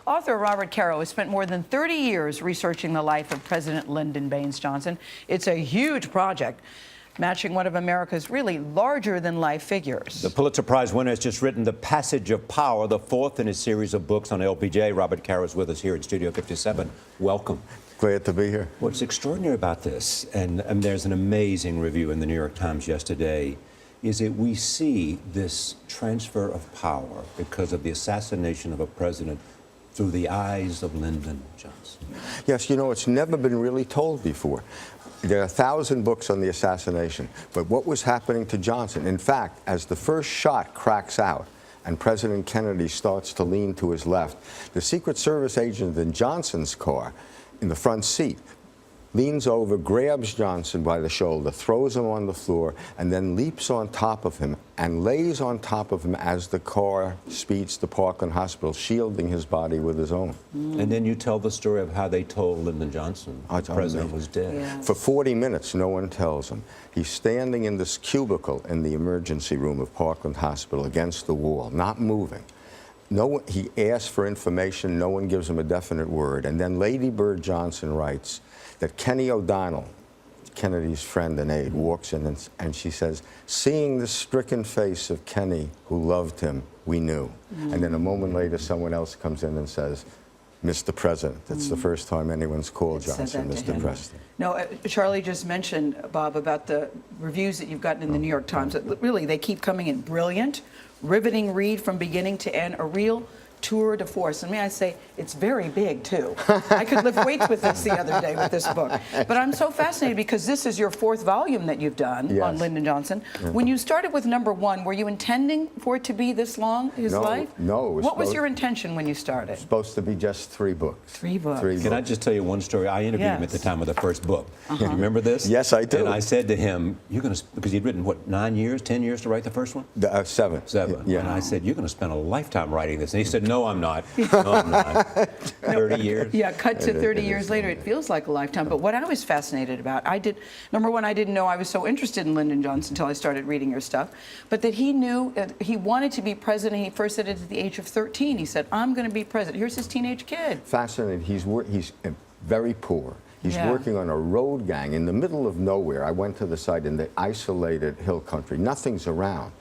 Author Robert Caro has spent more than 30 years researching the life of President Lyndon Baines Johnson. It's a huge project, matching one of America's really larger-than-life figures. The Pulitzer Prize winner has just written The Passage of Power, the fourth in his series of books on LBJ. Robert Caro is with us here in Studio 57. Welcome. Glad to be here. What's extraordinary about this, and there's an amazing review in the New York Times yesterday, is that we see this transfer of power because of the assassination of a president through the eyes of Lyndon Johnson. Yes, you know, it's never been really told before. There are 1,000 books on the assassination, but what was happening to Johnson? In fact, as the first shot cracks out and President Kennedy starts to lean to his left, the Secret Service agent in Johnson's car, in the front seat, leans over, grabs Johnson by the shoulder, throws him on the floor, and then leaps on top of him and lays on top of him as the car speeds to Parkland Hospital, shielding his body with his own. And then you tell the story of how they told Lyndon Johnson the president was dead. Yes. For 40 minutes, no one tells him. He's standing in this cubicle in the emergency room of Parkland Hospital against the wall, not moving. He asks for information, no one gives him a definite word. And then Lady Bird Johnson writes that Kenny O'Donnell, Kennedy's friend and aide, walks in and she says, seeing the stricken face of Kenny, who loved him, we knew. And then a moment later, someone else comes in and says, Mr. President. That's the first time anyone's called Johnson Mr. President. No, Charlie just mentioned, Bob, about the reviews that you've gotten in the New York Times. Really, they keep coming in brilliant, riveting read from beginning to end, a real tour de force. And may I say, it's very big, too. I could lift weights with this the other day with this book. But I'm so fascinated because this is your fourth volume that you've done on Lyndon Johnson. When you started with #1, were you intending for it to be this long, his life? No. What was your intention when you started? Supposed to be just 3 books. 3 books. Can I just tell you one story? I interviewed him at the time of the first book. You remember this? Yes, I do. And I said to him, "You're going to," because he'd written, what, 9 years, 10 years to write the first one? 7. 7. Yeah. And I said, "You're going to spend a lifetime writing this." And he said, "No, I'm not. No, I'm not." 30 years? Yeah, cut to 30 years later, it feels like a lifetime. But what I was fascinated about, #1, I didn't know I was so interested in Lyndon Johnson until I started reading your stuff, but that he knew he wanted to be president. He first said it at the age of 13. He said, I'm going to be president. Here's his teenage kid. Fascinating. He's very poor. He's working on a road gang in the middle of nowhere. I went to the site in the isolated hill country. Nothing's around.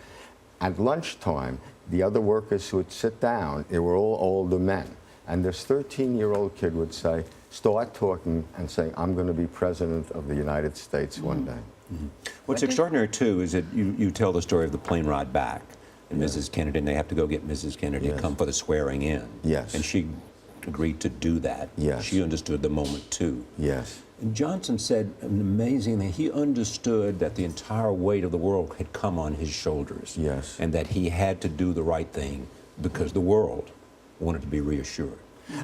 At lunchtime, the other workers who would sit down, they were all older men. And this 13-year-old kid would start talking and saying, I'm going to be president of the United States one day. What's extraordinary, too, is that you tell the story of the plane ride back and Mrs. Kennedy, and they have to go get Mrs. Kennedy to come for the swearing in. Yes. And she agreed to do that. Yes. She understood the moment, too. Yes. And Johnson said an amazing thing. He understood that the entire weight of the world had come on his shoulders. Yes. And that he had to do the right thing because the world wanted to be reassured.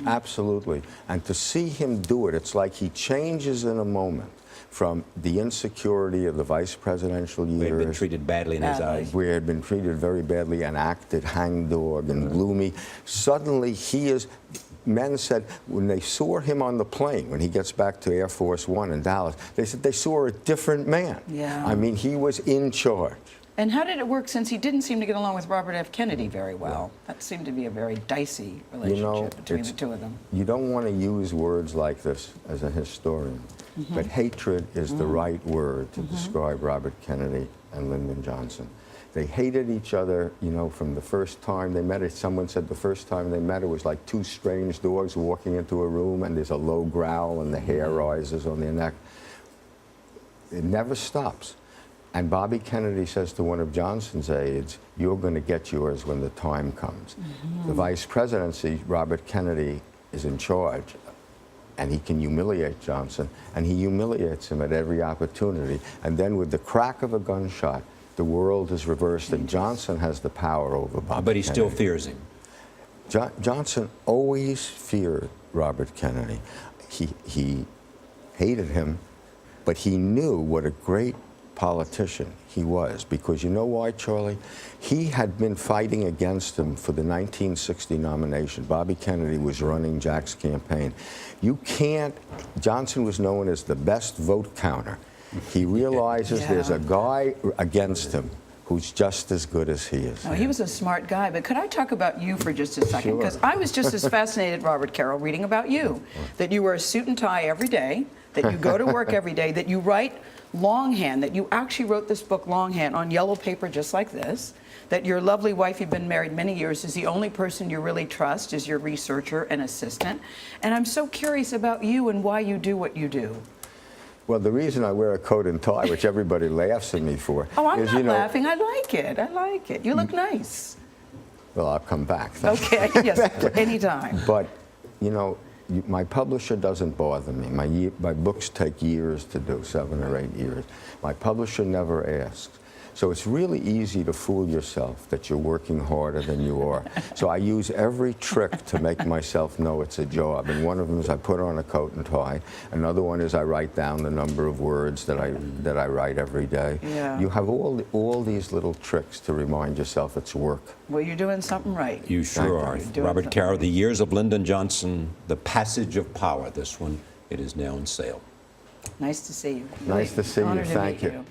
Absolutely. And to see him do it, it's like he changes in a moment from the insecurity of the vice presidential years. He had been treated badly in his eyes. We had been treated very badly and acted hangdog and gloomy. Suddenly he is, men said, when they saw him on the plane, when he gets back to Air Force One in Dallas, they said they saw a different man. Yeah. I mean, he was in charge. And how did it work, since he didn't seem to get along with Robert F. Kennedy very well? That seemed to be a very dicey relationship between the two of them. You don't want to use words like this as a historian, but hatred is the right word to describe Robert Kennedy and Lyndon Johnson. They hated each other, you know, from the first time they met. Someone said the first time they met, it was like 2 strange dogs walking into a room, and there's a low growl and the hair rises on their neck. It never stops. And Bobby Kennedy says to one of Johnson's aides, you're going to get yours when the time comes. The vice presidency, Robert Kennedy is in charge, and he can humiliate Johnson, and he humiliates him at every opportunity. And then with the crack of a gunshot, the world is reversed, and Johnson has the power over Bobby But he Kennedy. still fears him. Johnson always feared Robert Kennedy. He hated him, but he knew what a great politician he was, because you know why, Charlie? He had been fighting against him for the 1960 nomination. Bobby Kennedy was running Jack's campaign. Johnson was known as the best vote counter. He realizes there's a guy against him who's just as good as he is. No, he was a smart guy, but could I talk about you for just a second? Sure. Because I was just as fascinated, Robert Caro, reading about you, that you wear a suit and tie every day, that you go to work every day, that you write longhand, that you actually wrote this book longhand on yellow paper just like this, that your lovely wife, you've been married many years, is the only person you really trust, is your researcher and assistant. And I'm so curious about you and why you do what you do. Well, the reason I wear a coat and tie, which everybody laughs at me for, Oh, I'm is, not you know, laughing. I like it. I like it. You look nice. well, I'll come back. Okay, yes, anytime. But, you know, my publisher doesn't bother me. My books take years to do, 7 or 8 years. My publisher never asks. So it's really easy to fool yourself that you're working harder than you are. So I use every trick to make myself know it's a job. And one of them is I put on a coat and tie. Another one is I write down the number of words that I write every day. Yeah. You have all these little tricks to remind yourself it's work. Well, you're doing something right. You sure are. You're doing Robert something Caro, right. The Years of Lyndon Johnson, The Passage of Power. This one, it is now on sale. Nice to see you. Nice to see you. Honored to Thank meet you.